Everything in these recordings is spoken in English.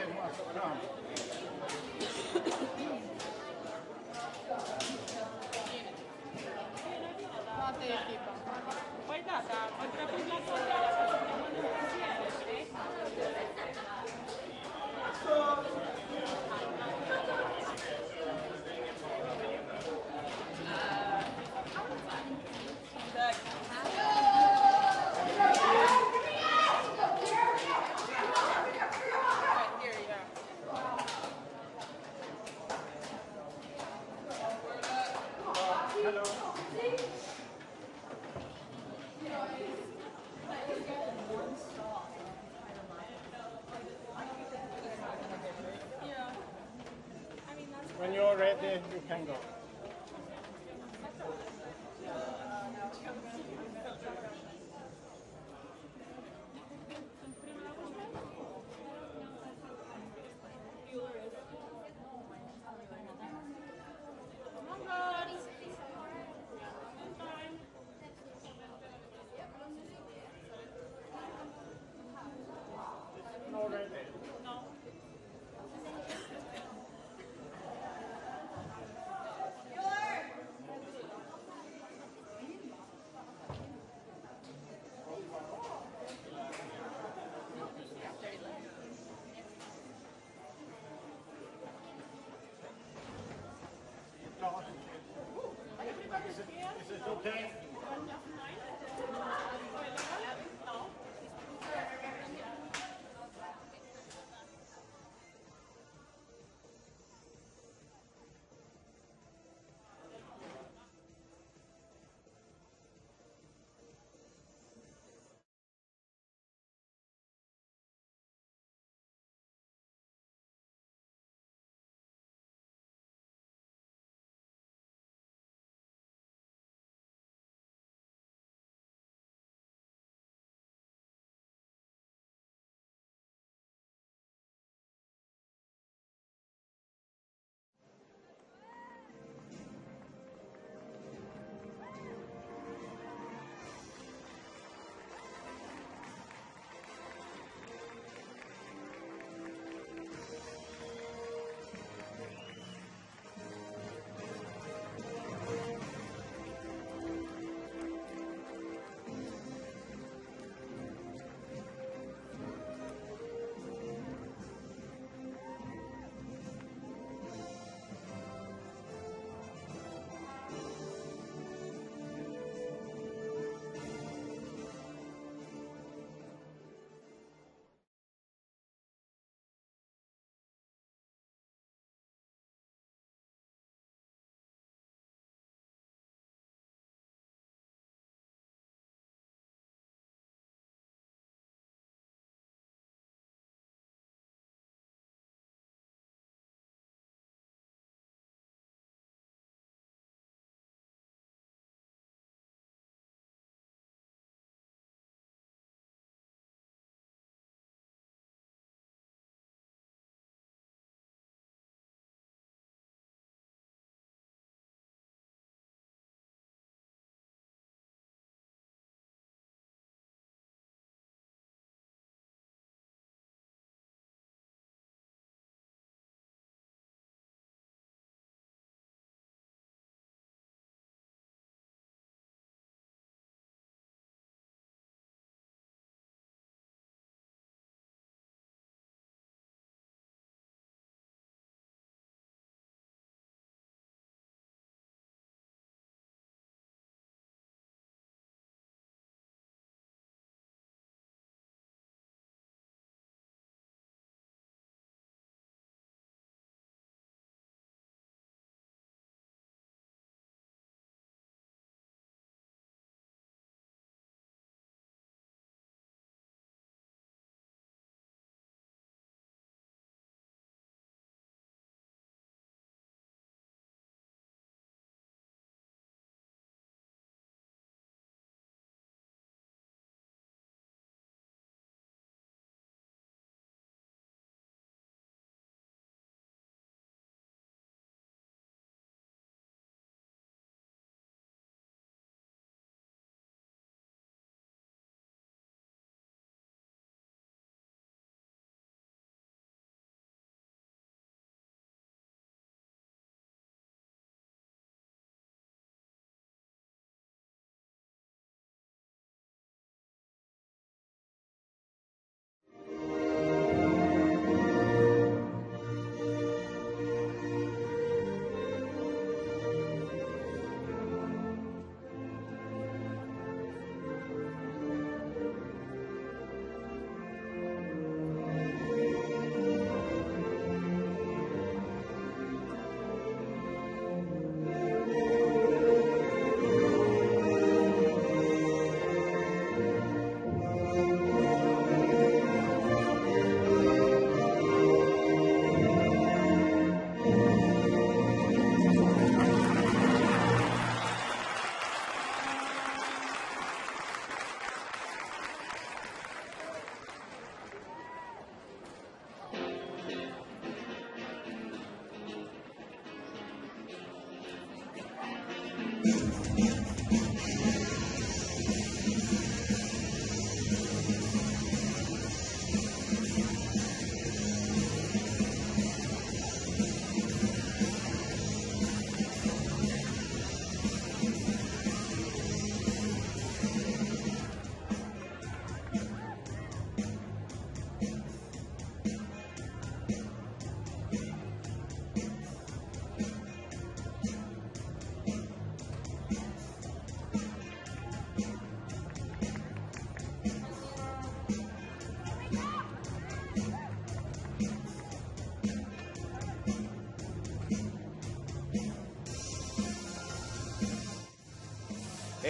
Toate echipa. Păi da, dar mă trebuie la toate să putem mănânca insieme, știi? When you're ready, you can go. No ready. No.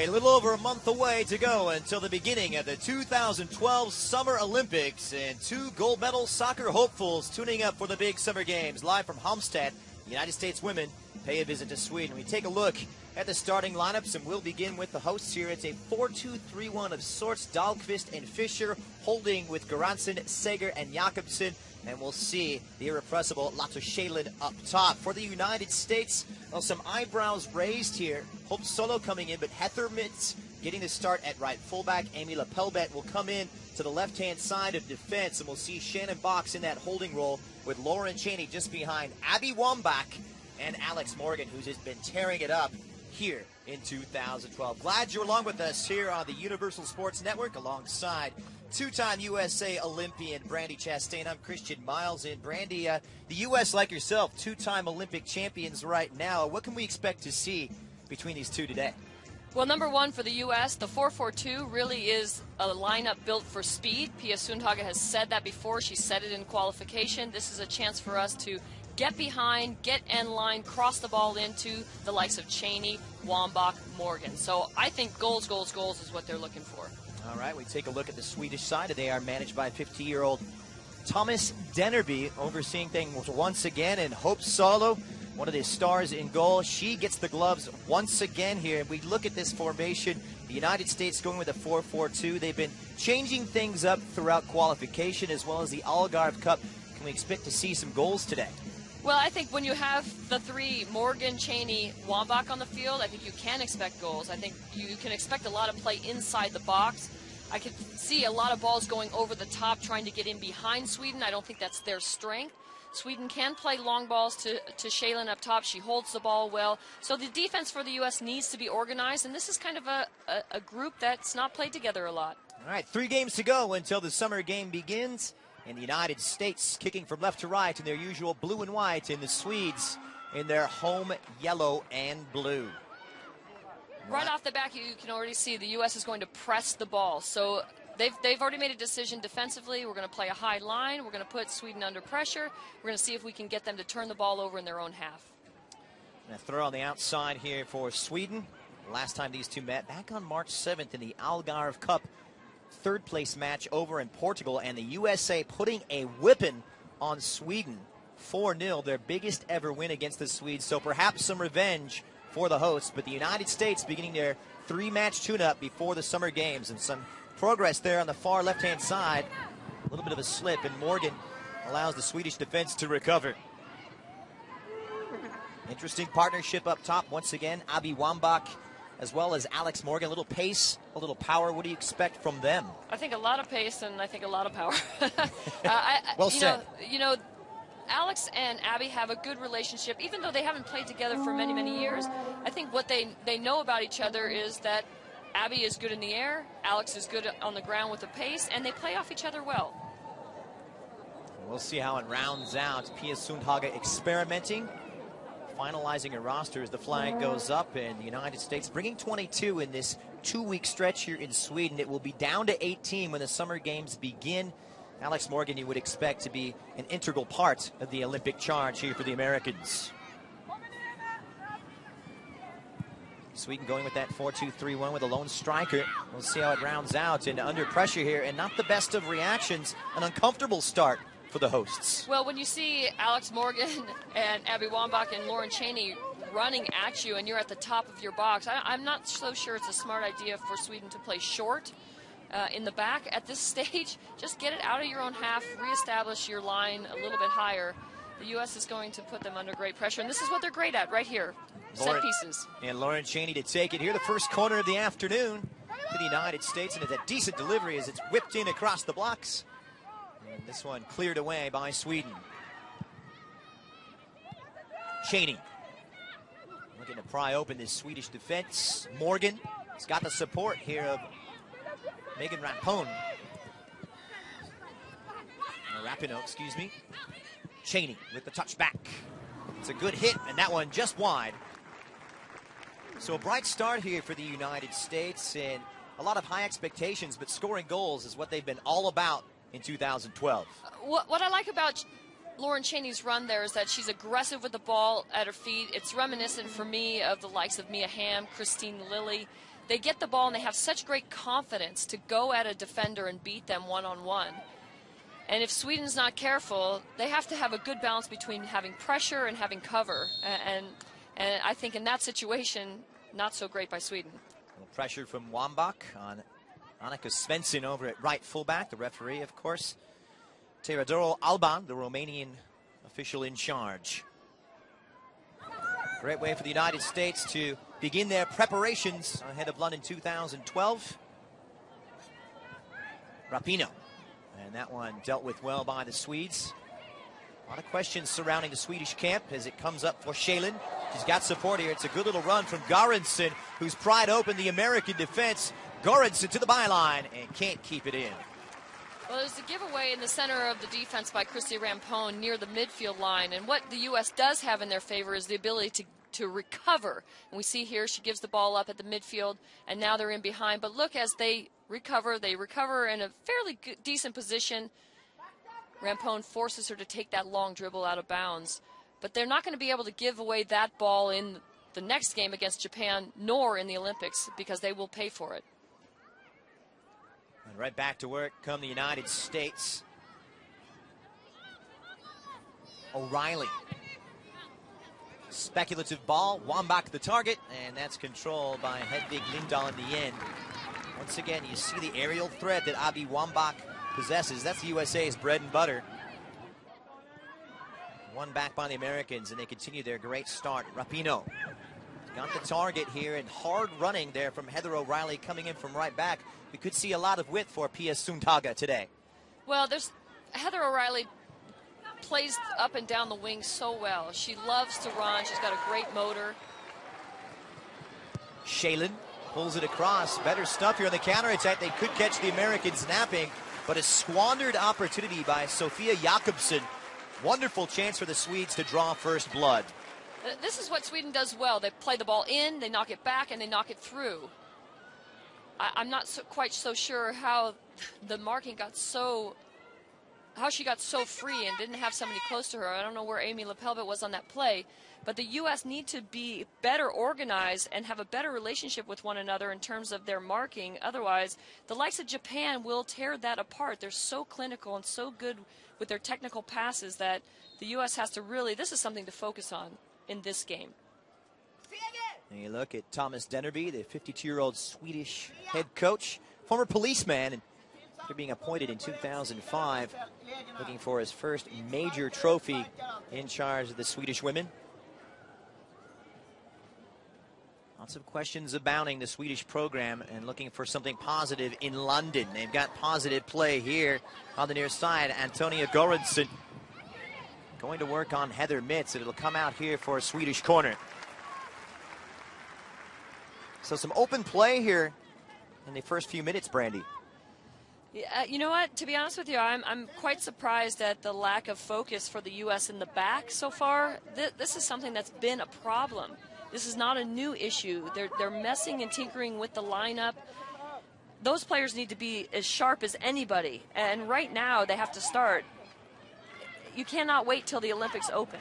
A little over a month away to go until the beginning of the 2012 Summer Olympics, and two gold medal soccer hopefuls tuning up for the big summer games. Live from Halmstad, the United States women pay a visit to Sweden. We take a look at the starting lineups, and we'll begin with the hosts here. It's a 4-2-3-1 of sorts. Dahlqvist and Fischer holding with Göransson, Seger, and Jakobsen. And we'll see the irrepressible Lasse Schälin up top. For the United States, well, some eyebrows raised here. Hope Solo coming in, but Hethermitz getting the start at right fullback. Amy Lepelbet will come in to the left-hand side of defense, and we'll see Shannon Box in that holding role with Lauren Cheney just behind Abby Wambach and Alex Morgan, who's just been tearing it up here in 2012. Glad you're along with us here on the Universal Sports Network alongside two-time USA Olympian Brandi Chastain. I'm Christian Miles. And Brandi, the U.S., like yourself, two-time Olympic champions right now. What can we expect to see between these two today? Well, number one for the U.S., the 4-4-2 really is a lineup built for speed. Pia Sundhage has said that before. She said it in qualification. This is a chance for us to get behind, get end line, cross the ball into the likes of Cheney, Wambach, Morgan. So I think goals, goals, goals is what they're looking for. All right, we take a look at the Swedish side. They are managed by 50-year-old Thomas Dennerby, overseeing things once again. And Hope Solo, one of the stars in goal, she gets the gloves once again here. And we look at this formation, the United States going with a 4-4-2. They've been changing things up throughout qualification as well as the Algarve Cup. Can we expect to see some goals today? Well, I think when you have the three, Morgan, Cheney, Wambach on the field, I think you can expect goals. I think you can expect a lot of play inside the box. I could see a lot of balls going over the top, trying to get in behind Sweden. I don't think that's their strength. Sweden can play long balls to Schälin up top. She holds the ball well. So the defense for the U.S. needs to be organized, and this is kind of a group that's not played together a lot. All right, 3 games to go until the summer game begins. In the United States, kicking from left to right in their usual blue and white, and the Swedes in their home yellow and blue. Right off the back, you can already see the U.S. is going to press the ball. So they've already made a decision defensively. We're going to play a high line. We're going to put Sweden under pressure. We're going to see if we can get them to turn the ball over in their own half. And a throw on the outside here for Sweden. Last time these two met, back on March 7th in the Algarve Cup. Third place match over in Portugal, and the USA putting a whipping on Sweden. 4-0, their biggest ever win against the Swedes, so perhaps some revenge for the hosts. But the United States beginning their 3-match tune-up before the summer games, and some progress there on the far left-hand side. A little bit of a slip, and Morgan allows the Swedish defense to recover. Interesting partnership up top once again. Abby Wambach as well as Alex Morgan. A little pace, a little power. What do you expect from them? I think a lot of pace and I think a lot of power. Well said. You know, Alex and Abby have a good relationship, even though they haven't played together for many, many years. I think what they know about each other is that Abby is good in the air, Alex is good on the ground with the pace, and they play off each other well. We'll see how it rounds out. Pia Sundhage experimenting, finalizing a roster as the flag goes up, and the United States bringing 22 in this 2-week stretch here in Sweden. It will be down to 18 when the summer games begin. Alex Morgan, you would expect to be an integral part of the Olympic charge here for the Americans. Sweden going with that 4-2-3-1 with a lone striker. We'll see how it rounds out, and under pressure here, and not the best of reactions. An uncomfortable start for the hosts. Well, when you see Alex Morgan and Abby Wambach and Lauren Cheney running at you and you're at the top of your box, I'm not so sure it's a smart idea for Sweden to play short in the back at this stage. Just get it out of your own half, reestablish your line a little bit higher. The U.S. is going to put them under great pressure, and this is what they're great at right here, set pieces. And Lauren Cheney to take it here, the first corner of the afternoon to the United States, and it's a decent delivery as it's whipped in across the blocks. And this one cleared away by Sweden. Cheney looking to pry open this Swedish defense. Morgan has got the support here of Megan Rapinoe. Excuse me. Cheney with the touchback. It's a good hit, and that one just wide. So a bright start here for the United States, and a lot of high expectations, but scoring goals is what they've been all about in 2012. What I like about Lauren Cheney's run there is that she's aggressive with the ball at her feet. It's reminiscent for me of the likes of Mia Hamm, Christine Lilly. they get the ball and they have such great confidence to go at a defender and beat them one-on-one. And if Sweden's not careful, they have to have a good balance between having pressure and having cover. And I think in that situation, not so great by Sweden. A little pressure from Wambach on Annika Svensson over at right fullback. The referee, of course, Teodoro Alban, the Romanian official in charge. Great way for the United States to begin their preparations ahead of London 2012. Rapinoe. And that one dealt with well by the Swedes. A lot of questions surrounding the Swedish camp as it comes up for Shalin. She's got support here. It's a good little run from Göransson, who's pried open the American defense. Göransson to the byline and can't keep it in. Well, there's a giveaway in the center of the defense by Christy Rampone near the midfield line. And what the U.S. does have in their favor is the ability to recover. And we see here she gives the ball up at the midfield, and now they're in behind. But look, as they recover in a fairly decent position. Rampone forces her to take that long dribble out of bounds. But they're not going to be able to give away that ball in the next game against Japan, nor in the Olympics, because they will pay for it. And right back to work come the United States. O'Reilly. Speculative ball, Wambach the target, and that's controlled by Hedvig Lindahl in the end. Once again, you see the aerial threat that Abby Wambach possesses. That's the USA's bread and butter. One back by the Americans, and they continue their great start. Rapinoe got the target here, and hard running there from Heather O'Reilly coming in from right back. We could see a lot of width for Pia Sundhage today. Well, Heather O'Reilly plays up and down the wing so well. She loves to run. She's got a great motor. Shalin pulls it across. Better stuff here on the counterattack. They could catch the Americans napping, but a squandered opportunity by Sofia Jakobsson. Wonderful chance for the Swedes to draw first blood. This is what Sweden does well. They play the ball in, they knock it back, and they knock it through. I'm not quite so sure how the marking got so, how she got so free and didn't have somebody close to her. I don't know where Amy Lepelbit was on that play. But the U.S. need to be better organized and have a better relationship with one another in terms of their marking. Otherwise, the likes of Japan will tear that apart. They're so clinical and so good with their technical passes that the U.S. has to really, this is something to focus on in this game. And you look at Thomas Dennerby, the 52-year-old Swedish head coach, former policeman, and after being appointed in 2005, looking for his first major trophy in charge of the Swedish women. Lots of questions abounding the Swedish program and looking for something positive in London. They've got positive play here on the near side. Antonia Göransson going to work on Heather Mitz, and it'll come out here for a Swedish corner. So some open play here in the first few minutes, Brandy. Yeah, you know what? To be honest with you, I'm quite surprised at the lack of focus for the U.S. in the back so far. This is something that's been a problem. This is not a new issue. They're messing and tinkering with the lineup. Those players need to be as sharp as anybody. And right now, they have to start. You cannot wait till the Olympics open.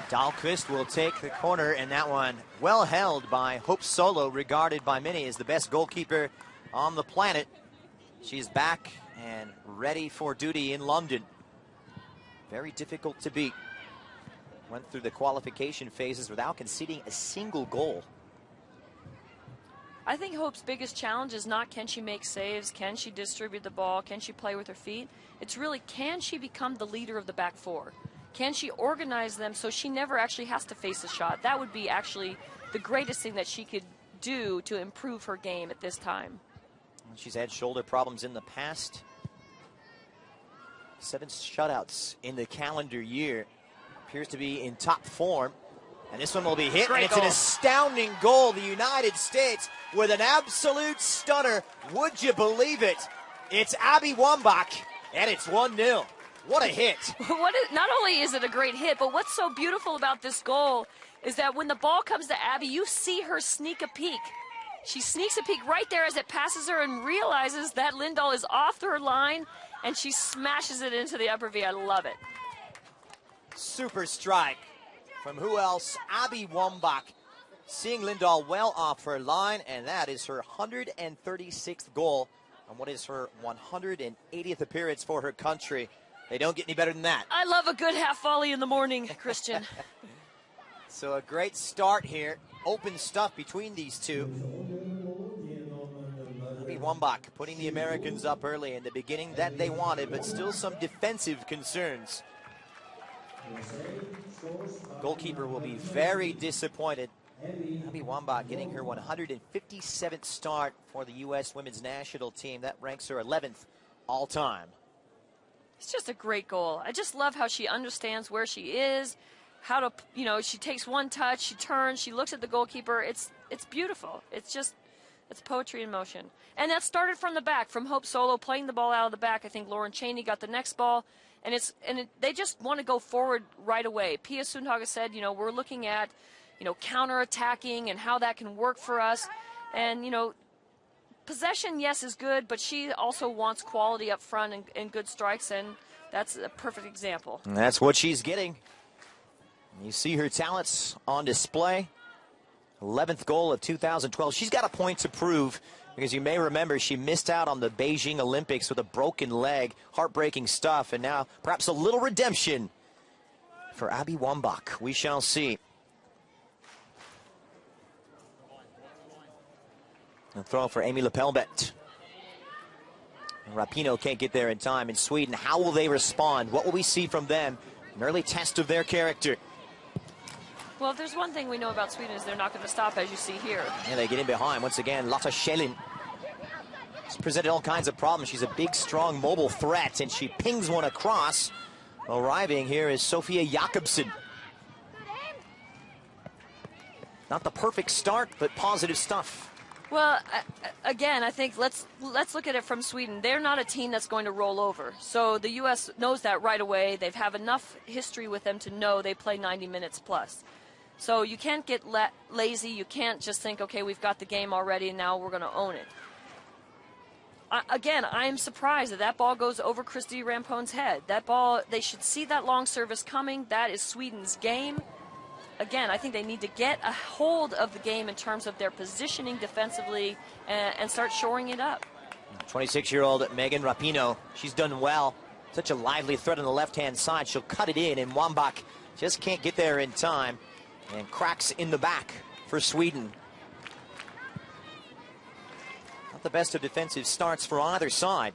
Dahlqvist will take the corner, and that one well held by Hope Solo, regarded by many as the best goalkeeper on the planet. She's back and ready for duty in London. Very difficult to beat. Went through the qualification phases without conceding a single goal. I think Hope's biggest challenge is not can she make saves, can she distribute the ball, can she play with her feet. It's really, can she become the leader of the back four? Can she organize them so she never actually has to face a shot? That would be actually the greatest thing that she could do to improve her game at this time. She's had shoulder problems in the past. 7 shutouts in the calendar year. Appears to be in top form. And this one will be hit, and it's an astounding goal. The United States with an absolute stunner. Would you believe it? It's Abby Wambach, and it's 1-0. What a hit. Not only is it a great hit, but what's so beautiful about this goal is that when the ball comes to Abby, you see her sneak a peek. She sneaks a peek right there as it passes her and realizes that Lindahl is off her line, and she smashes it into the upper V. I love it. Super strike from who else? Abby Wambach. Seeing Lindahl well off her line, and that is her 136th goal on what is her 180th appearance for her country. They don't get any better than that. I love a good half volley in the morning, Christian. So a great start here. Open stuff between these two. Abby Wambach putting the Americans up early in the beginning that they wanted, but still some defensive concerns. Goalkeeper will be very disappointed. Abby Wambach getting her 157th start for the U.S. women's national team. That ranks her 11th all time. It's just a great goal. I just love how she understands where she is, how to, you know, she takes one touch, she turns, she looks at the goalkeeper. It's beautiful. It's poetry in motion. And that started from the back, from Hope Solo playing the ball out of the back. I think Lauren Cheney got the next ball, and they just want to go forward right away. Pia Sundhage said, you know, we're looking at, you know, counter-attacking and how that can work for us. And, you know, possession, yes, is good, but she also wants quality up front and good strikes, and that's a perfect example. And that's what she's getting. You see her talents on display. 11th goal of 2012. She's got a point to prove, because you may remember she missed out on the Beijing Olympics with a broken leg. Heartbreaking stuff, and now perhaps a little redemption for Abby Wambach. We shall see. A throw for Amy Lepelbet. Rapinoe can't get there in time in Sweden. How will they respond? What will we see from them? An early test of their character. Well, if there's one thing we know about Sweden is they're not going to stop, as you see here. Yeah, they get in behind. Once again, Lotta Schellin. She's presented all kinds of problems. She's a big, strong, mobile threat, and she pings one across. Arriving here is Sophia Jakobsen. Not the perfect start, but positive stuff. Well, again, I think let's look at it from Sweden. They're not a team that's going to roll over. So the U.S. knows that right away. They have enough history with them to know they play 90 minutes plus. So you can't get lazy. You can't just think, okay, we've got the game already and now we're going to own it. Again, I'm surprised that ball goes over Christy Rampone's head. That ball, they should see that long service coming. That is Sweden's game. Again, I think they need to get a hold of the game in terms of their positioning defensively and start shoring it up. 26-year-old Megan Rapinoe, she's done well. Such a lively threat on the left-hand side. She'll cut it in, and Wambach just can't get there in time. And cracks in the back for Sweden. Not the best of defensive starts for either side.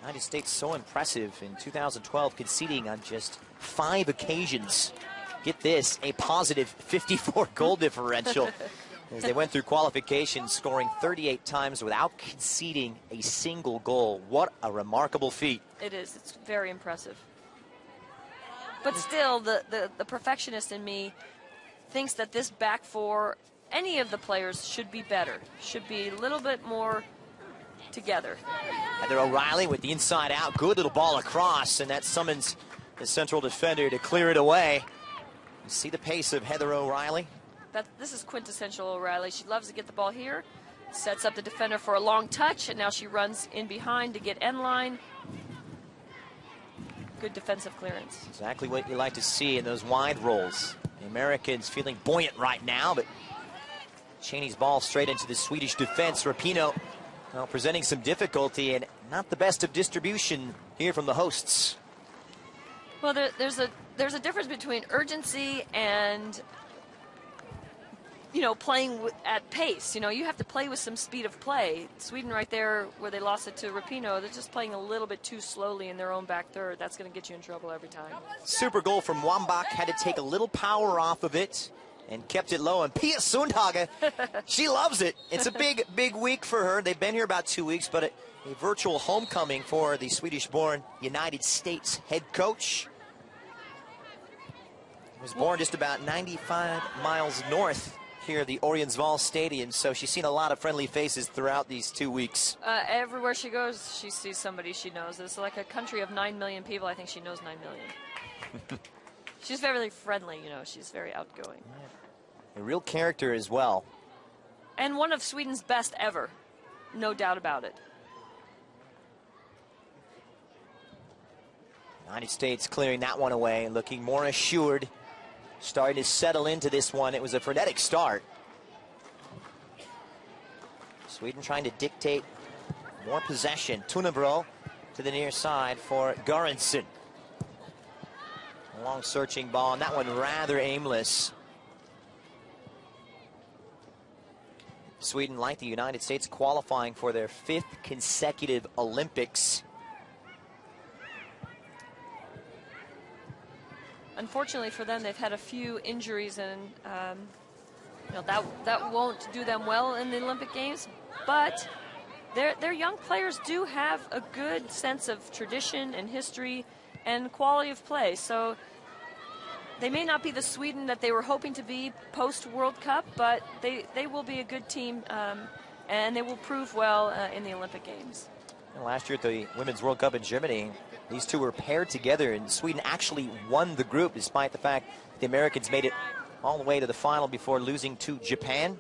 United States so impressive in 2012, conceding on just 5 occasions. Get this, a positive 54 goal differential as they went through qualifications, scoring 38 times without conceding a single goal. What a remarkable feat. It is. It's very impressive. But still, the perfectionist in me thinks that this back four, any of the players, should be better, should be a little bit more together. Heather O'Reilly with the inside out. Good little ball across, and that summons the central defender to clear it away. You see the pace of Heather O'Reilly? This is quintessential O'Reilly. She loves to get the ball here, sets up the defender for a long touch, and now she runs in behind to get end line. Good defensive clearance. Exactly what you like to see in those wide rolls. The Americans feeling buoyant right now, but Cheney's ball straight into the Swedish defense. Rapinoe presenting some difficulty, and not the best of distribution here from the hosts. Well, there's a difference between urgency and, you know, playing at pace. You know, you have to play with some speed of play. Sweden right there, where they lost it to Rapinoe, they're just playing a little bit too slowly in their own back third. That's going to get you in trouble every time. Super goal from Wambach. Had to take a little power off of it and kept it low. And Pia Sundhage, she loves it. It's a big, big week for her. They've been here about 2 weeks, but a virtual homecoming for the Swedish-born United States head coach. He was born just about 95 miles north here at the Orionsval Stadium, so she's seen a lot of friendly faces throughout these 2 weeks. Everywhere she goes, she sees somebody she knows. It's like a country of 9 million people. I think she knows 9 million. She's very friendly, you know. She's very outgoing. A real character as well. And one of Sweden's best ever. No doubt about it. United States clearing that one away and looking more assured starting to settle into this one. It was a frenetic start. Sweden trying to dictate more possession. Tunebro to the near side for Göransson. Long searching ball, and that one rather aimless. Sweden, like the United States, qualifying for their 5th consecutive Olympics. Unfortunately for them, they've had a few injuries, and you know, that won't do them well in the Olympic Games. But their young players do have a good sense of tradition and history and quality of play. So they may not be the Sweden that they were hoping to be post-World Cup, but they will be a good team, and they will prove well in the Olympic Games. And last year at the Women's World Cup in Germany, these two were paired together, and Sweden actually won the group, despite the fact the Americans made it all the way to the final before losing to Japan.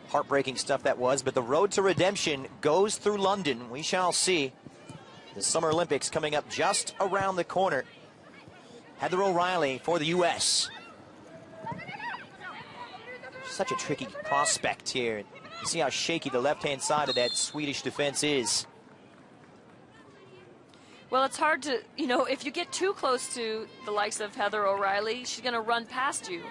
Heartbreaking stuff that was, but the road to redemption goes through London. We shall see. The Summer Olympics coming up just around the corner. Heather O'Reilly for the U.S. Such a tricky prospect here. You see how shaky the left-hand side of that Swedish defense is. Well, it's hard to, you know, if you get too close to the likes of Heather O'Reilly, she's going to run past you.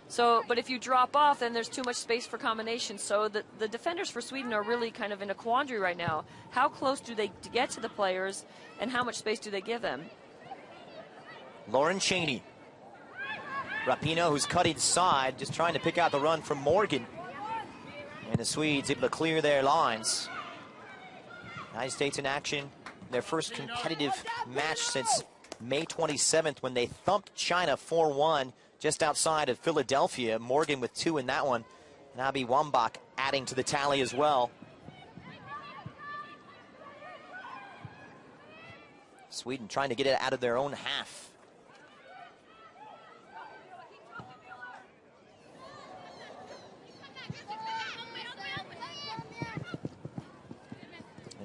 So, but if you drop off, then there's too much space for combinations. So the defenders for Sweden are really kind of in a quandary right now. How close do they get to the players, and how much space do they give them? Lauren Cheney. Rapinoe, who's cut inside, just trying to pick out the run from Morgan. And the Swedes able to clear their lines. United States in action. Their first competitive match since May 27th when they thumped China 4-1 just outside of Philadelphia. Morgan with 2 in that one. And Abby Wambach adding to the tally as well. Sweden trying to get it out of their own half.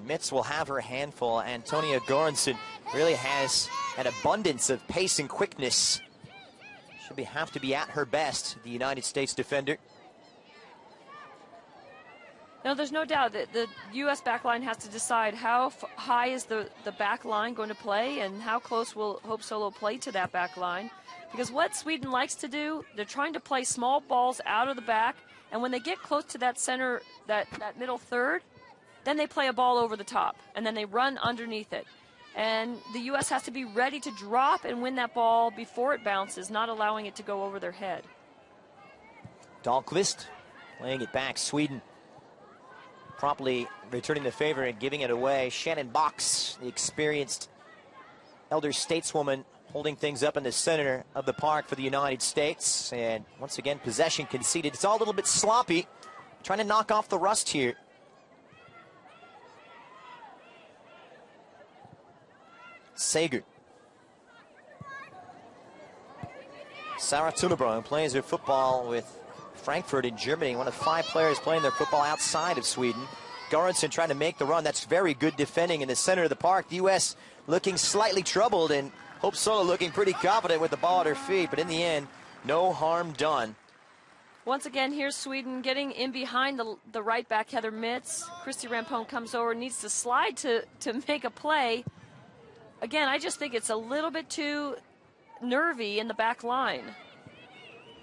Mitz will have her handful. Antonia Göransson really has an abundance of pace and quickness. She'll have to be at her best, the United States defender. No, there's no doubt that the U.S. backline has to decide how high is the back line going to play, and how close will Hope Solo play to that back line. Because what Sweden likes to do, they're trying to play small balls out of the back, and when they get close to that center, that middle third, then they play a ball over the top, and then they run underneath it. And the U.S. has to be ready to drop and win that ball before it bounces, not allowing it to go over their head. Dahlqvist laying it back. Sweden promptly returning the favor and giving it away. Shannon Box, the experienced elder stateswoman, holding things up in the center of the park for the United States. And once again, possession conceded. It's all a little bit sloppy. Trying to knock off the rust here. Sager. Sarah Tunebro plays her football with Frankfurt in Germany. One of 5 players playing their football outside of Sweden. Göransson trying to make the run. That's very good defending in the center of the park. The U.S. looking slightly troubled, and Hope Solo looking pretty confident with the ball at her feet. But in the end, no harm done. Once again, here's Sweden getting in behind the right back, Heather Mitz. Christy Rampone comes over, needs to slide to make a play. Again, I just think it's a little bit too nervy in the back line.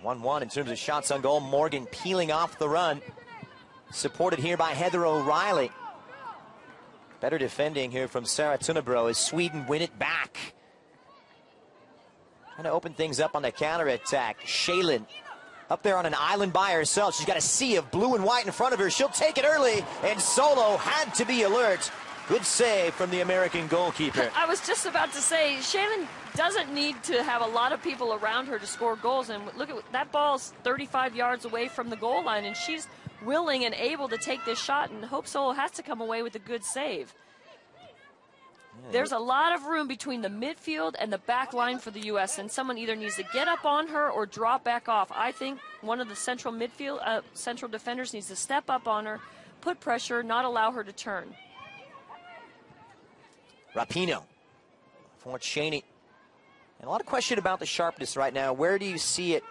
1-1 in terms of shots on goal. Morgan peeling off the run. Supported here by Heather O'Reilly. Better defending here from Sarah Tunebro as Sweden win it back. Trying to open things up on the counterattack. Shalin up there on an island by herself. She's got a sea of blue and white in front of her. She'll take it early, and Solo had to be alert. Good save from the American goalkeeper. I was just about to say, Shannon doesn't need to have a lot of people around her to score goals. And look at that, ball's 35 yards away from the goal line, and she's willing and able to take this shot, and Hope Solo has to come away with a good save. Yeah. There's a lot of room between the midfield and the back line for the U.S., and someone either needs to get up on her or drop back off. I think one of the central defenders needs to step up on her, put pressure, not allow her to turn. Rapinoe for Cheney. And a lot of question about the sharpness right now. Where do you see it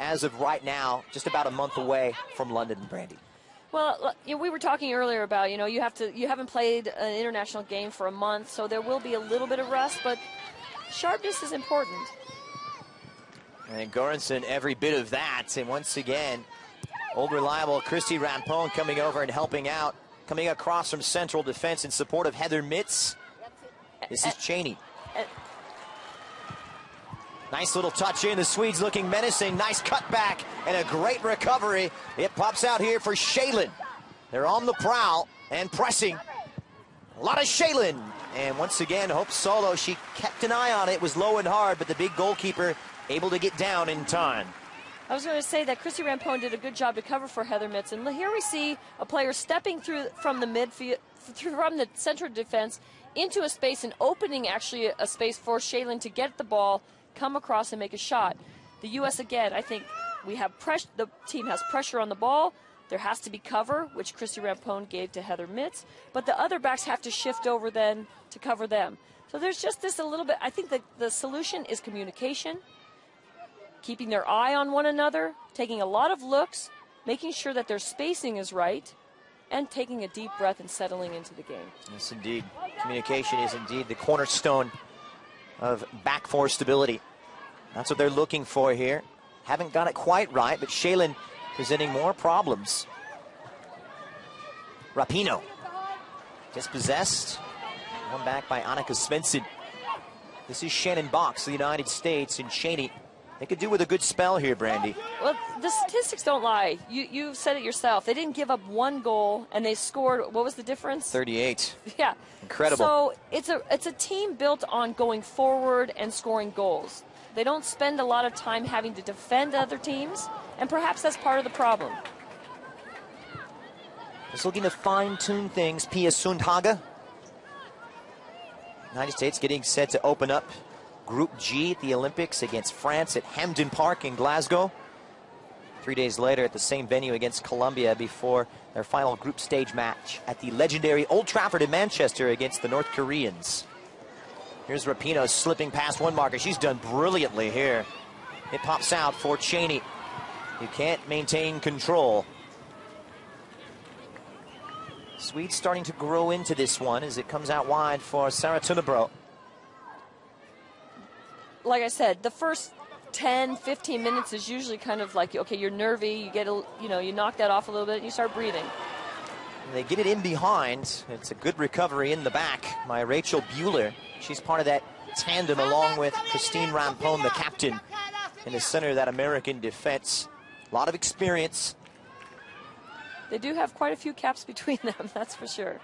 as of right now, just about a month away from London, Brandy? Well, you know, we were talking earlier about, you know, you haven't played an international game for a month, so there will be a little bit of rust, but sharpness is important. And Goranson, every bit of that. And once again, old reliable Christy Rampone coming over and helping out, coming across from central defense in support of Heather Mitz. This is Cheney. Nice little touch in. The Swedes looking menacing. Nice cutback and a great recovery. It pops out here for Shaylin. They're on the prowl and pressing. A lot of Shaylin. And once again, Hope Solo, she kept an eye on it. It was low and hard, but the big goalkeeper able to get down in time. I was going to say that Chrissy Rampone did a good job to cover for Heather Mitz. And here we see a player stepping through from the midfield, from the central defense into a space and opening actually a space for Shaylin to get the ball, come across and make a shot. The U.S. again, I think we have the team has pressure on the ball. There has to be cover, which Christy Rampone gave to Heather Mitz, but the other backs have to shift over then to cover them. So there's just this a little bit. I think that the solution is communication, keeping their eye on one another, taking a lot of looks, making sure that their spacing is right, and taking a deep breath and settling into the game. Yes, indeed. Communication is indeed the cornerstone of back four stability. That's what they're looking for here. Haven't got it quite right, but Shaylin presenting more problems. Rapinoe dispossessed. One back by Annika Svensson. This is Shannon Box, the United States, and Cheney. They could do with a good spell here, Brandy. Well, the statistics don't lie. You said it yourself. They didn't give up one goal, and they scored, what was the difference? 38. Yeah. Incredible. So it's a team built on going forward and scoring goals. They don't spend a lot of time having to defend other teams, and perhaps that's part of the problem. Just looking to fine-tune things, Pia Sundhage. United States getting set to open up Group G at the Olympics against France at Hampden Park in Glasgow. 3 days later at the same venue against Colombia before their final group stage match at the legendary Old Trafford in Manchester against the North Koreans. Here's Rapinoe slipping past one marker. She's done brilliantly here. It pops out for Cheney. You can't maintain control. Swedes starting to grow into this one as it comes out wide for Sarah Tunnebro. Like I said, the first 10, 15 minutes is usually kind of like, okay, you're nervy, you knock that off a little bit and you start breathing. And they get it in behind. It's a good recovery in the back by Rachel Buehler. She's part of that tandem along with Christine Rampone, the captain, in the center of that American defense. A lot of experience. They do have quite a few caps between them, that's for sure.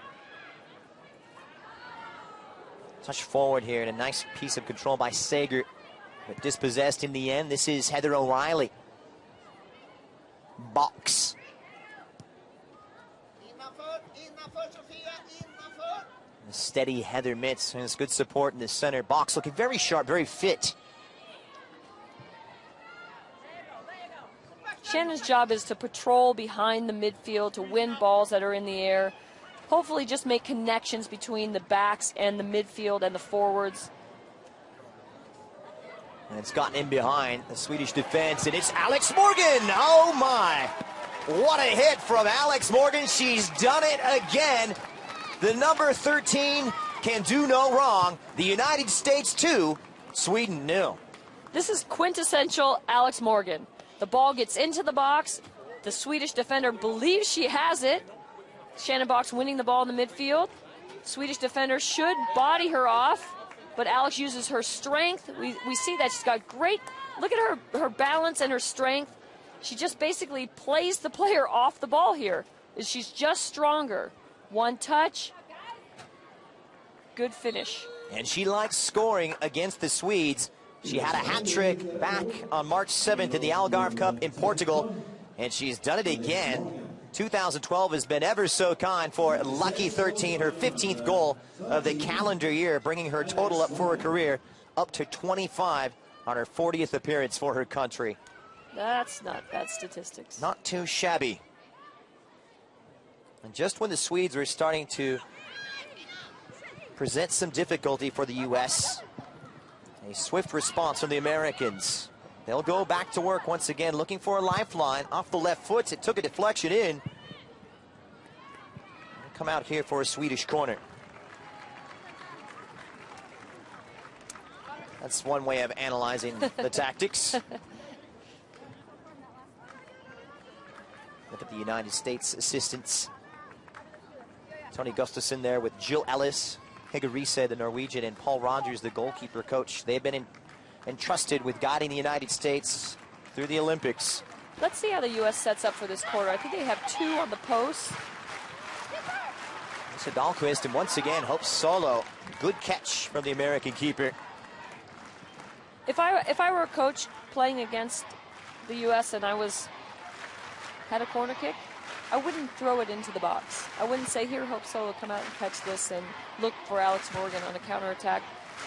Touch forward here and a nice piece of control by Sager, but dispossessed in the end. This is Heather O'Reilly. Box. A steady Heather Mitz, and it's good support in the center. Box looking very sharp, very fit. Shannon's job is to patrol behind the midfield, to win balls that are in the air. Hopefully just make connections between the backs and the midfield and the forwards. And it's gotten in behind the Swedish defense, and it's Alex Morgan. Oh my, what a hit from Alex Morgan. She's done it again. The number 13 can do no wrong. The United States 2, Sweden 0. This is quintessential Alex Morgan. The ball gets into the box. The Swedish defender believes she has it. Shannon Box winning the ball in the midfield. Swedish defender should body her off, but Alex uses her strength. We see that she's got great, look at her balance and her strength. She just basically plays the player off the ball here. She's just stronger. One touch, good finish. And she likes scoring against the Swedes. She had a hat trick back on March 7th in the Algarve Cup in Portugal, and she's done it again. 2012 has been ever so kind for Lucky 13, her 15th goal of the calendar year, bringing her total up for her career up to 25 on her 40th appearance for her country. That's not bad statistics. Not too shabby. And just when the Swedes were starting to present some difficulty for the U.S., A swift response from the Americans. They'll go back to work once again, looking for a lifeline. Off the left foot, it took a deflection in. Come out here for a Swedish corner. That's one way of analyzing the tactics. Look at the United States assistants. Tony Gustafsson there with Jill Ellis, Hege Riise, the Norwegian, and Paul Rogers, the goalkeeper coach. They've been entrusted with guiding the United States through the Olympics. Let's see how the U.S. sets up for this quarter. I think they have 2 on the post. Lisa Dahlqvist, and once again, Hope Solo. Good catch from the American keeper. If I were a coach playing against the U.S. and I had a corner kick, I wouldn't throw it into the box. I wouldn't say, here, Hope Solo, come out and catch this and look for Alex Morgan on a counterattack.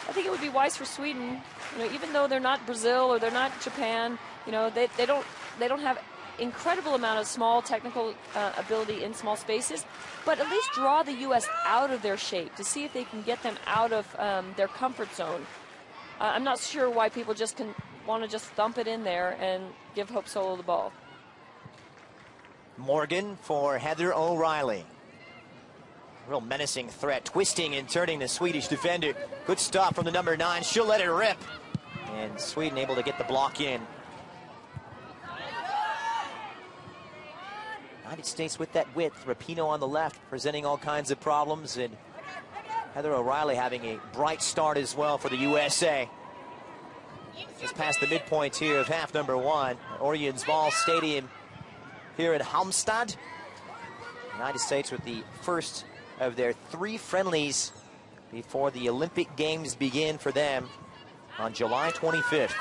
I think it would be wise for Sweden, even though they're not Brazil or they're not Japan, they don't have incredible amount of small technical ability in small spaces, but at least draw the U.S. out of their shape to see if they can get them out of their comfort zone. I'm not sure why people just want to just thump it in there and give Hope Solo the ball. Morgan for Heather O'Reilly. Real menacing threat, twisting and turning the Swedish defender. Good stop from the number 9. She'll let it rip. And Sweden able to get the block in. United States with that width. Rapinoe on the left, presenting all kinds of problems. And Heather O'Reilly having a bright start as well for the USA. Just past the midpoint here of half number 1. Orionsball Stadium here in Halmstad. United States with the first of their 3 friendlies before the Olympic Games begin for them on July 25th.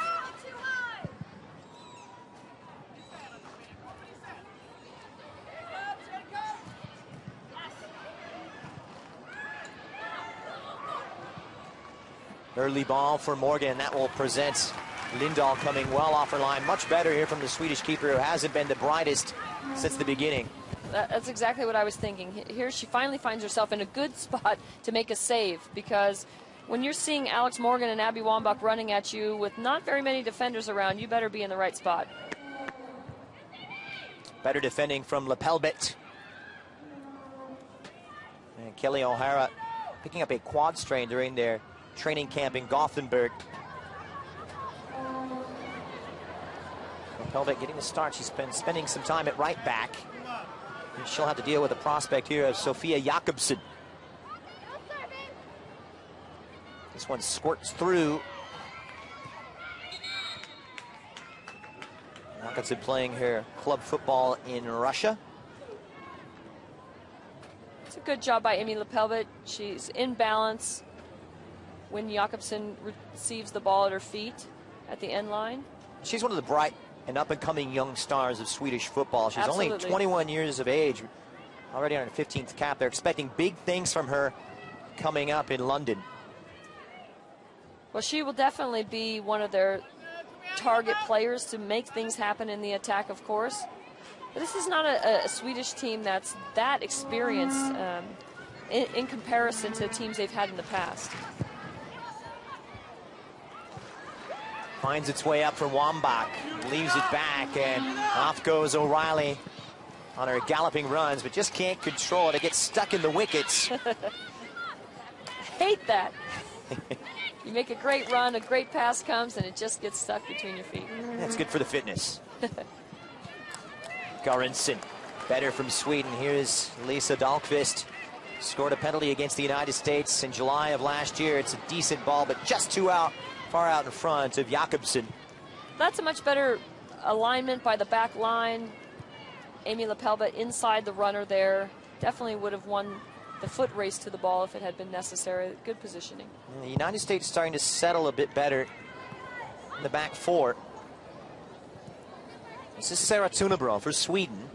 Early ball for Morgan. That will present Lindahl coming well off her line. Much better here from the Swedish keeper, who hasn't been the brightest since the beginning. That's exactly what I was thinking. Here she finally finds herself in a good spot to make a save, because when you're seeing Alex Morgan and Abby Wambach running at you with not very many defenders around, you better be in the right spot. Better defending from Lepelbet. And Kelly O'Hara picking up a quad strain during their training camp in Gothenburg. Lepelbet getting the start. She's been spending some time at right back. And she'll have to deal with the prospect here of Sophia Jakobsen. This one squirts through. Jakobsen playing her club football in Russia. It's a good job by Amy Lepelbet. She's in balance when Jakobsen receives the ball at her feet at the end line. She's one of the bright and up-and-coming young stars of Swedish football. She's Absolutely. only 21 years of age, already on her 15th cap. They're expecting big things from her coming up in London. Well, she will definitely be one of their target players to make things happen in the attack, of course. But this is not a Swedish team that's that experienced in comparison to the teams they've had in the past. Finds its way up for Wambach, leaves it back, and off goes O'Reilly on her galloping runs, but just can't control it. It gets stuck in the wickets. Hate that. You make a great run, a great pass comes, and it just gets stuck between your feet. That's good for the fitness. Göransson, better from Sweden. Here's Lisa Dahlqvist. Scored a penalty against the United States in July of last year. It's a decent ball, but just far out in front of Jakobsen. That's a much better alignment by the back line. Amy Lepelbet inside the runner there. Definitely would have won the foot race to the ball if it had been necessary. Good positioning. The United States starting to settle a bit better in the back 4. This is Sarah Tunebro for Sweden.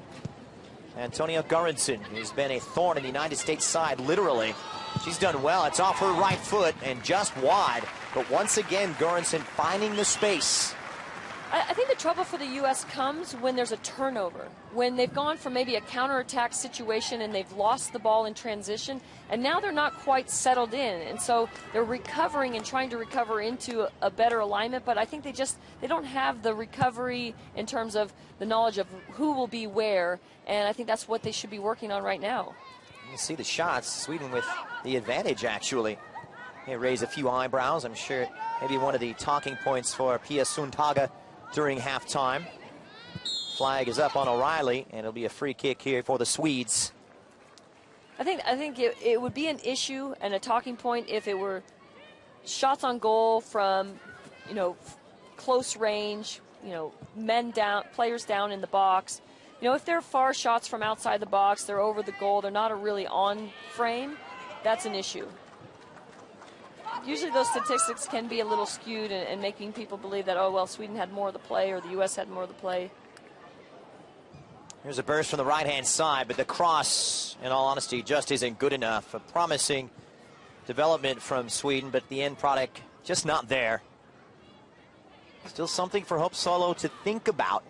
Antonia Göransson has been a thorn in the United States side, literally. She's done well. It's off her right foot and just wide. But once again, Göransson finding the space. I think the trouble for the U.S. comes when there's a turnover, when they've gone from maybe a counterattack situation and they've lost the ball in transition, and now they're not quite settled in, and so they're recovering and trying to recover into a better alignment, but I think they don't have the recovery in terms of the knowledge of who will be where, and I think that's what they should be working on right now. You see the shots, Sweden with the advantage, actually. They raise a few eyebrows. I'm sure maybe one of the talking points for Pia Sundhage during halftime. Flag is up on O'Reilly, and it'll be a free kick here for the Swedes. I think it would be an issue and a talking point if it were shots on goal from, close range, men down, players down in the box. If they're far shots from outside the box, they're over the goal, they're not really on frame, that's an issue. Usually those statistics can be a little skewed and making people believe that, oh, well, Sweden had more of the play or the U.S. had more of the play. Here's a burst from the right-hand side, but the cross, in all honesty, just isn't good enough. A promising development from Sweden, but the end product just not there. Still something for Hope Solo to think about.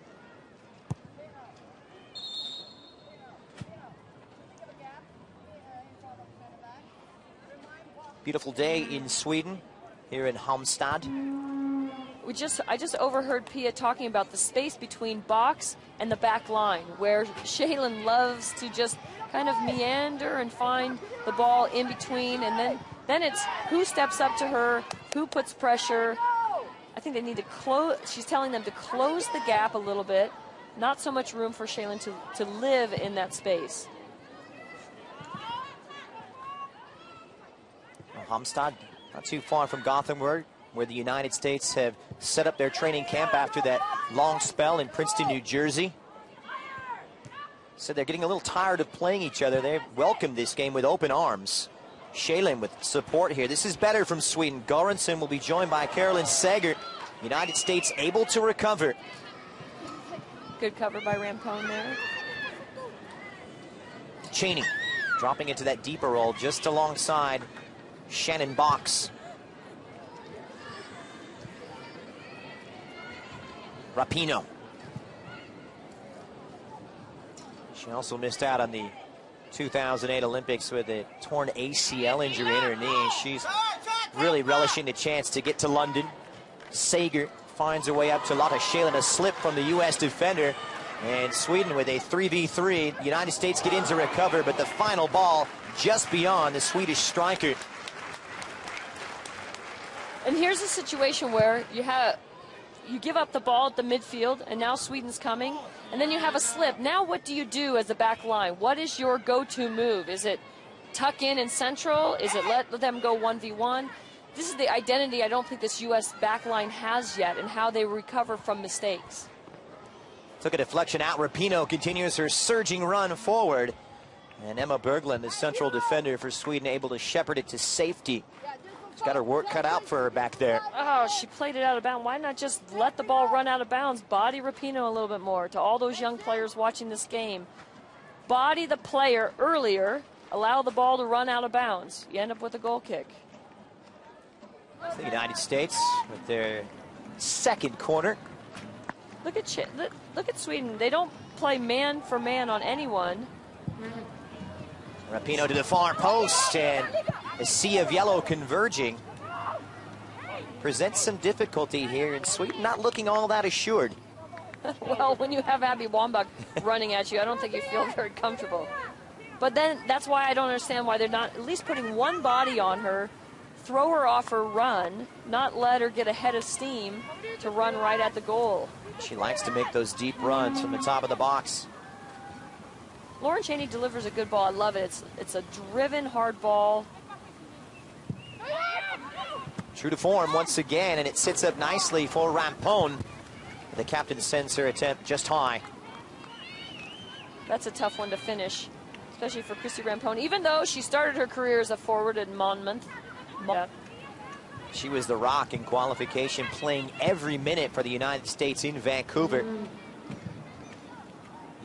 Beautiful day in Sweden, here in Halmstad. I just overheard Pia talking about the space between box and the back line, where Shaylin loves to just kind of meander and find the ball in between, and then it's who steps up to her, who puts pressure. I think they need to close. She's telling them to close the gap a little bit. Not so much room for Shaylin to live in that space. Halmstad, not too far from Gothenburg, where the United States have set up their training camp after that long spell in Princeton, New Jersey. So they're getting a little tired of playing each other. They've welcomed this game with open arms. Shaylin with support here. This is better from Sweden. Goransson will be joined by Carolyn Sager. United States able to recover. Good cover by Rampone there. Cheney dropping into that deeper role just alongside Shannon Box. Rapinoe. She also missed out on the 2008 Olympics with a torn ACL injury in her knee. She's really relishing the chance to get to London. Sager finds her way up to Lotta Shaylin, a slip from the U.S. defender. And Sweden with a 3v3. United States get in to recover, but the final ball just beyond the Swedish striker. And here's a situation where you give up the ball at the midfield, and now Sweden's coming, and then you have a slip. Now what do you do as the back line? What is your go-to move? Is it tuck in central? Is it let them go 1v1? This is the identity I don't think this U.S. back line has yet, and how they recover from mistakes. Took a deflection out. Rapinoe continues her surging run forward. And Emma Berglund, the central defender for Sweden, able to shepherd it to safety. She's got her work cut out for her back there. Oh, she played it out of bounds. Why not just let the ball run out of bounds? Body Rapinoe a little bit more. To all those young players watching this game, body the player earlier, allow the ball to run out of bounds. You end up with a goal kick. The United States with their second corner. Look at Sweden. They don't play man for man on anyone. Rapinoe to the far post, and a sea of yellow converging presents some difficulty here in Sweden, not looking all that assured. Well, when you have Abby Wambach running at you, I don't think you feel very comfortable. But then that's why I don't understand why they're not at least putting one body on her, throw her off her run, not let her get a head of steam to run right at the goal. She likes to make those deep runs from the top of the box. Lauren Cheney delivers a good ball. I love it. It's a driven, hard ball. True to form once again, and it sits up nicely for Rampone. The captain sends her attempt just high. That's a tough one to finish, especially for Christy Rampone, even though she started her career as a forward at Monmouth. Yeah. She was the rock in qualification, playing every minute for the United States in Vancouver.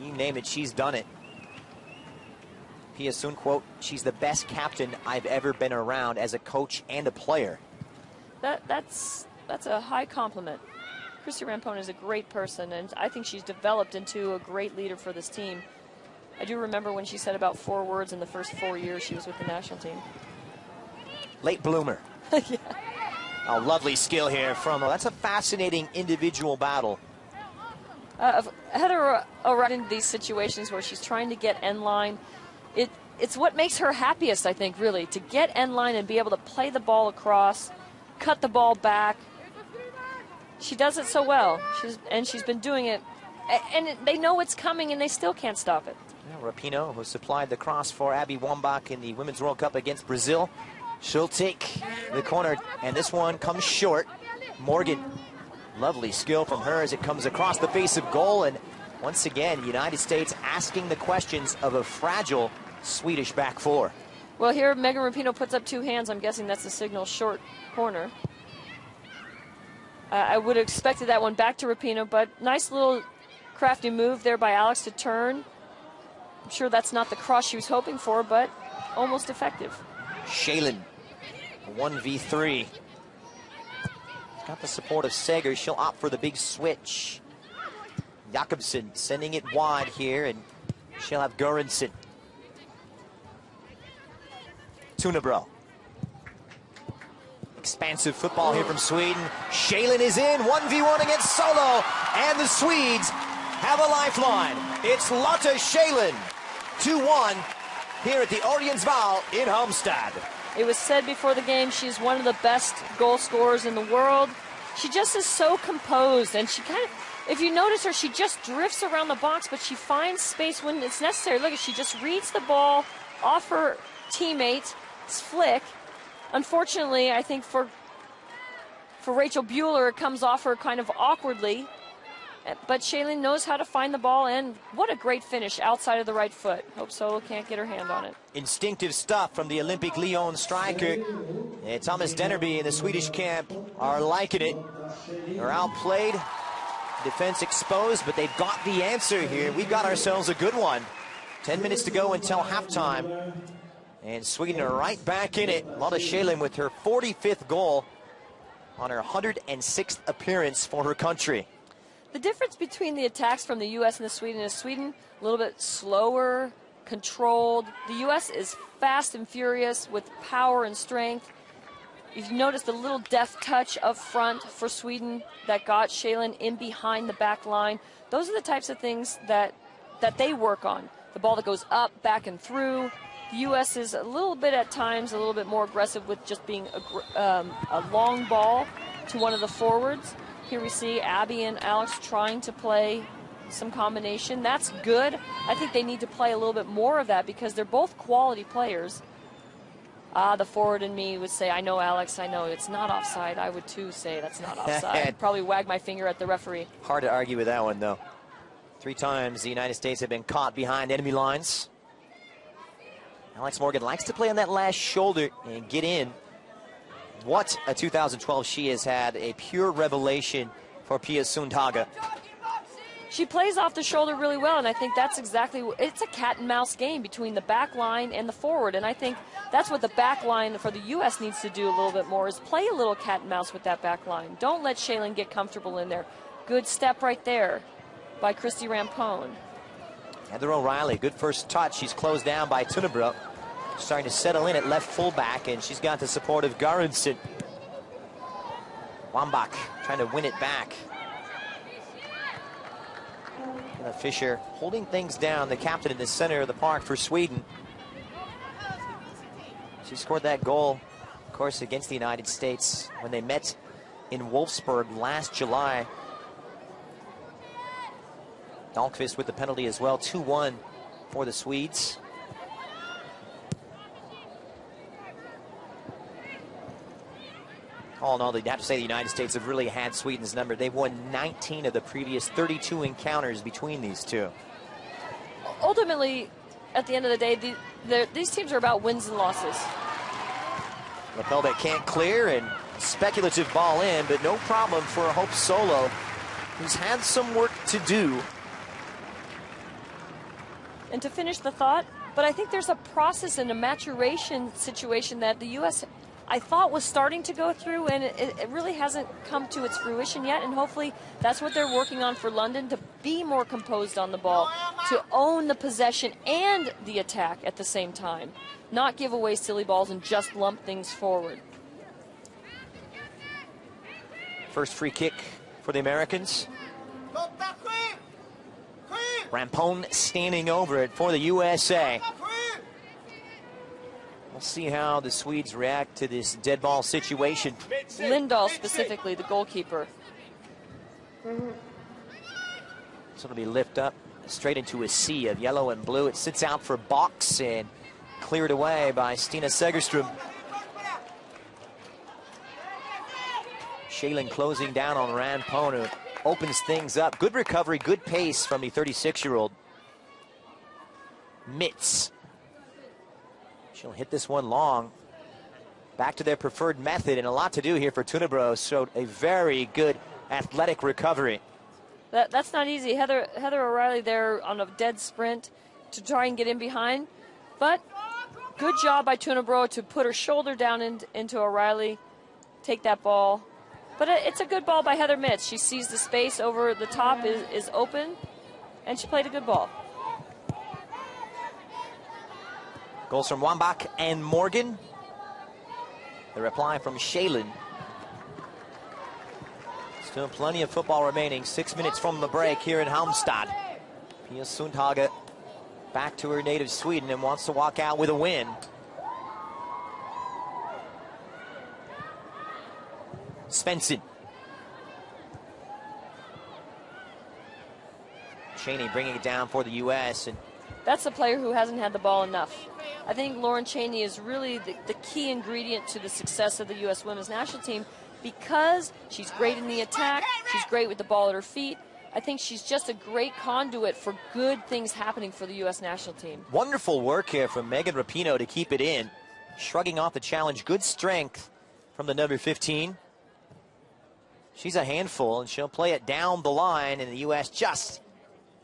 You name it, she's done it. Pia Sund, quote, "She's the best captain I've ever been around as a coach and a player." That's a high compliment. Christy Rampone is a great person, and I think she's developed into a great leader for this team. I do remember when she said about 4 words in the first 4 years she was with the national team. Late bloomer. Yeah. A lovely skill here from, that's a fascinating individual battle. Heather O'Reilly in these situations where she's trying to get end line, it's what makes her happiest, I think, really, to get end line and be able to play the ball across, cut the ball back. She does it so well, she's been doing it, and they know it's coming, and they still can't stop it. Yeah, Rapinoe, who supplied the cross for Abby Wambach in the Women's World Cup against Brazil. She'll take the corner, and this one comes short. Morgan, lovely skill from her as it comes across the face of goal, and once again, the United States asking the questions of a fragile Swedish back four. Well, here Megan Rapinoe puts up 2 hands. I'm guessing that's the signal short corner. I would have expected that one back to Rapinoe, but nice little crafty move there by Alex to turn. I'm sure that's not the cross she was hoping for, but almost effective. Shalin, 1v3. Got the support of Sager. She'll opt for the big switch. Jakobsen sending it wide here, and she'll have Göransson. Tunebro. Expansive football here from Sweden. Shalin is in, 1v1 against Solo, and the Swedes have a lifeline. It's Lotta Shalin, 2-1 here at the Oriensval in Halmstad. It was said before the game she's one of the best goal scorers in the world. She just is so composed, and she kind of, if you notice her, she just drifts around the box, but she finds space when it's necessary. Look, she just reads the ball off her teammate's flick. Unfortunately, I think for Rachel Bueller, it comes off her kind of awkwardly. But Shalin knows how to find the ball, and what a great finish outside of the right foot. Hope Solo can't get her hand on it. Instinctive stuff from the Olympic Lyon striker. And Thomas Dennerby in the Swedish camp are liking it. They're outplayed, defense exposed, but they've got the answer here. We've got ourselves a good one. 10 minutes to go until halftime. And Sweden are right back in it. Lotta Shalin with her 45th goal on her 106th appearance for her country. The difference between the attacks from the U.S. and the Sweden is Sweden a little bit slower, controlled. The U.S. is fast and furious with power and strength. If you notice the little deft touch up front for Sweden that got Shalin in behind the back line, those are the types of things that they work on. The ball that goes up, back, and through. The U.S. is a little bit at times a little bit more aggressive with just being a long ball to one of the forwards. Here we see Abby and Alex trying to play some combination. That's good. I think they need to play a little bit more of that because they're both quality players. The forward in me would say, I know, Alex, I know it's not offside. I would too say that's not offside. I'd probably wag my finger at the referee. Hard to argue with that one, though. 3 times the United States have been caught behind enemy lines. Alex Morgan likes to play on that last shoulder and get in. What a 2012 she has had, a pure revelation for Pia Sundhage. She plays off the shoulder really well, and I think that's exactly, it's a cat and mouse game between the back line and the forward, and I think that's what the back line for the U.S. needs to do a little bit more, is play a little cat and mouse with that back line. Don't let Shalin get comfortable in there. Good step right there by Christy Rampone. Heather O'Reilly, good first touch. She's closed down by Tunebro. Starting to settle in at left fullback, and she's got the support of Göransson. Wambach trying to win it back. And Fischer holding things down, the captain in the center of the park for Sweden. She scored that goal, of course, against the United States when they met in Wolfsburg last July. Dahlqvist with the penalty as well, 2-1 for the Swedes. All in all, they'd have to say the United States have really had Sweden's number. They've won 19 of the previous 32 encounters between these two. Ultimately, at the end of the day, these teams are about wins and losses. Lapel that can't clear, and speculative ball in, but no problem for Hope Solo, who's had some work to do. And to finish the thought, but I think there's a process and a maturation situation that the U.S. I thought was starting to go through, and it really hasn't come to its fruition yet, and hopefully that's what they're working on for London, to be more composed on the ball, to own the possession and the attack at the same time, not give away silly balls and just lump things forward. First free kick for the Americans. Rampone standing over it for the USA. We'll see how the Swedes react to this dead ball situation. Lindahl specifically, the goalkeeper. So it'll be lifted up straight into a sea of yellow and blue. It sits out for box and cleared away by Stina Segerström. Shaylin closing down on Rampone, who opens things up. Good recovery, good pace from the 36-year-old. Mitz. She'll hit this one long. Back to their preferred method, and a lot to do here for Tunebro. Showed a very good athletic recovery. That's not easy. Heather O'Reilly there on a dead sprint to try and get in behind. But good job by Tunebro to put her shoulder down into O'Reilly, take that ball. But it's a good ball by Heather Mitz. She sees the space over the top is open, and she played a good ball. Goals from Wambach and Morgan. The reply from Shaylin. Still plenty of football remaining. 6 minutes from the break here in Halmstad. Pia Sundhage back to her native Sweden and wants to walk out with a win. Svensson. Cheney bringing it down for the U.S. and that's a player who hasn't had the ball enough. I think Lauren Cheney is really the key ingredient to the success of the U.S. women's national team because she's great in the attack, she's great with the ball at her feet. I think she's just a great conduit for good things happening for the U.S. national team. Wonderful work here from Megan Rapinoe to keep it in. Shrugging off the challenge, good strength from the number 15. She's a handful, and she'll play it down the line, and the U.S. just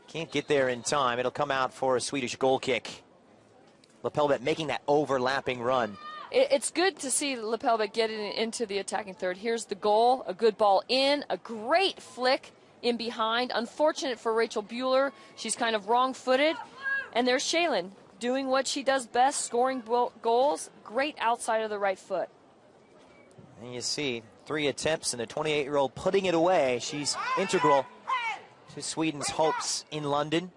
can't get there in time. It'll come out for a Swedish goal kick. Lepelbeck making that overlapping run. It's good to see Lepelbeck getting into the attacking third. Here's the goal, a good ball in, a great flick in behind. Unfortunate for Rachel Bueller. She's kind of wrong-footed. And there's Shaylin doing what she does best, scoring goals, great outside of the right foot. And you see 3 attempts and the 28-year-old putting it away. She's integral to Sweden's hopes in London.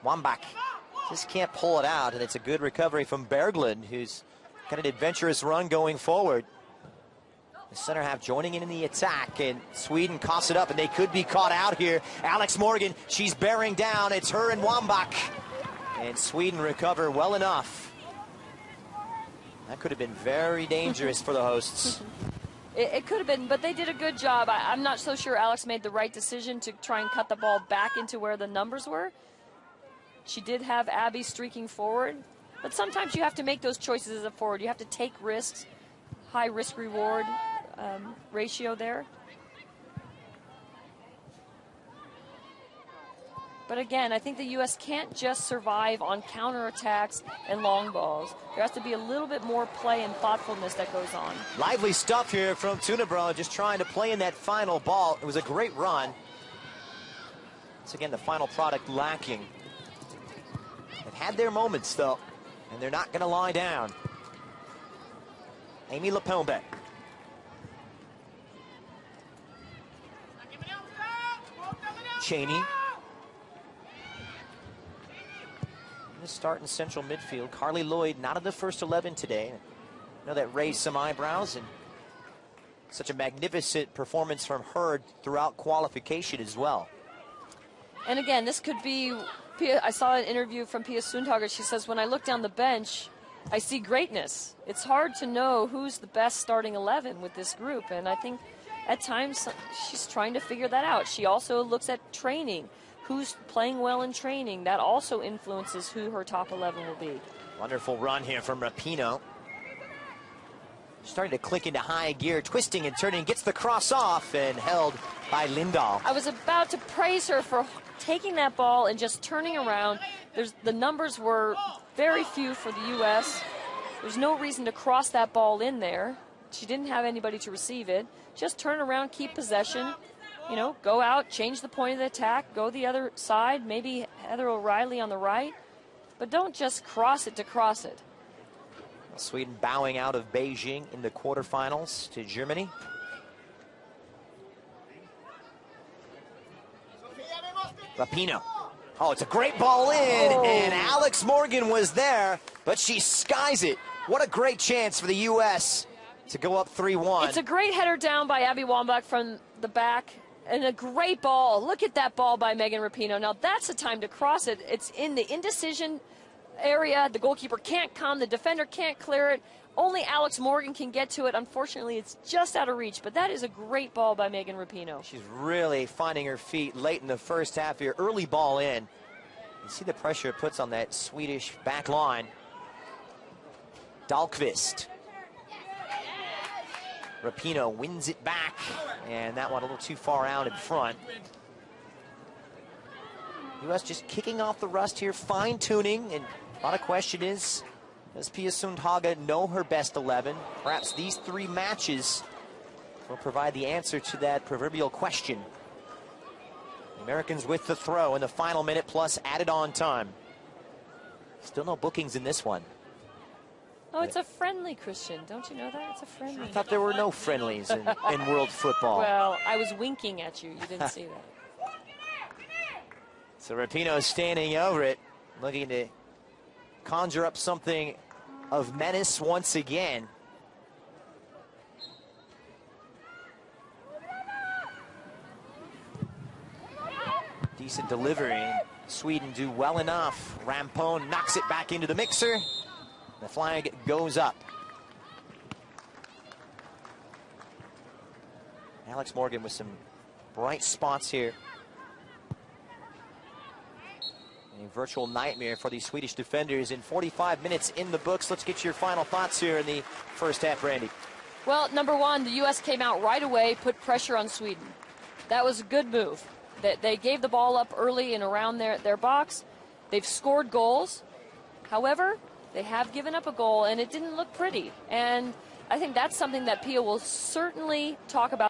Wambach just can't pull it out, and it's a good recovery from Berglund, who's got an adventurous run going forward. The center half joining in the attack, and Sweden coughs it up, and they could be caught out here. Alex Morgan, she's bearing down. It's her and Wambach, and Sweden recover well enough. That could have been very dangerous for the hosts. It could have been, but they did a good job. I'm not so sure Alex made the right decision to try and cut the ball back into where the numbers were. She did have Abby streaking forward, but sometimes you have to make those choices as a forward. You have to take risks, high risk-reward ratio there. But again, I think the U.S. can't just survive on counterattacks and long balls. There has to be a little bit more play and thoughtfulness that goes on. Lively stuff here from Tunebro, just trying to play in that final ball. It was a great run. Once again, the final product lacking. They've had their moments, though, and they're not going to lie down. Amy Lepelbeck. Cheney. Start in central midfield. Carly Lloyd not in the first 11 today. I know that raised some eyebrows, and such a magnificent performance from her throughout qualification as well. And again, this could be, I saw an interview from Pia Sundhage. She says, when I look down the bench, I see greatness. It's hard to know who's the best starting 11 with this group, and I think at times she's trying to figure that out. She also looks at training. Who's playing well in training? That also influences who her top 11 will be. Wonderful run here from Rapinoe. Starting to click into high gear, twisting and turning, gets the cross off and held by Lindahl. I was about to praise her for taking that ball and just turning around. The numbers were very few for the U.S. There's no reason to cross that ball in there. She didn't have anybody to receive it. Just turn around, keep possession. You know, go out, change the point of the attack, go the other side, maybe Heather O'Reilly on the right. But don't just cross it to cross it. Sweden bowing out of Beijing in the quarterfinals to Germany. Rapinoe. Oh, it's a great ball in, and Alex Morgan was there, but she skies it. What a great chance for the U.S. to go up 3-1. It's a great header down by Abby Wambach from the back, and a great ball. Look at that ball by Megan Rapinoe. Now, that's the time to cross it. It's in the indecision area. The goalkeeper can't come. The defender can't clear it. Only Alex Morgan can get to it. Unfortunately, it's just out of reach, but that is a great ball by Megan Rapinoe. She's really finding her feet late in the first half here. Early ball in. You see the pressure it puts on that Swedish back line. Dahlqvist. Rapinoe wins it back, and that one a little too far out in front. U.S. just kicking off the rust here, fine-tuning, and a lot of question is, does Pia Sundhage know her best 11? Perhaps these 3 matches will provide the answer to that proverbial question. The Americans with the throw in the final minute plus added on time. Still no bookings in this one. Oh, it's a friendly, Christian. Don't you know that? It's a friendly. I thought there were no friendlies in world football. Well, I was winking at you. You didn't see that. So Rapinoe standing over it, looking to conjure up something of menace once again. Decent delivery. Sweden do well enough. Rampone knocks it back into the mixer. The flag goes up. Alex Morgan with some bright spots here. A virtual nightmare for these Swedish defenders in 45 minutes in the books. Let's get your final thoughts here in the first half, Brandy. Well, number one, the U.S. came out right away, put pressure on Sweden. That was a good move. They gave the ball up early and around their box. They've scored goals. However, they have given up a goal, and it didn't look pretty. And I think that's something that Pia will certainly talk about.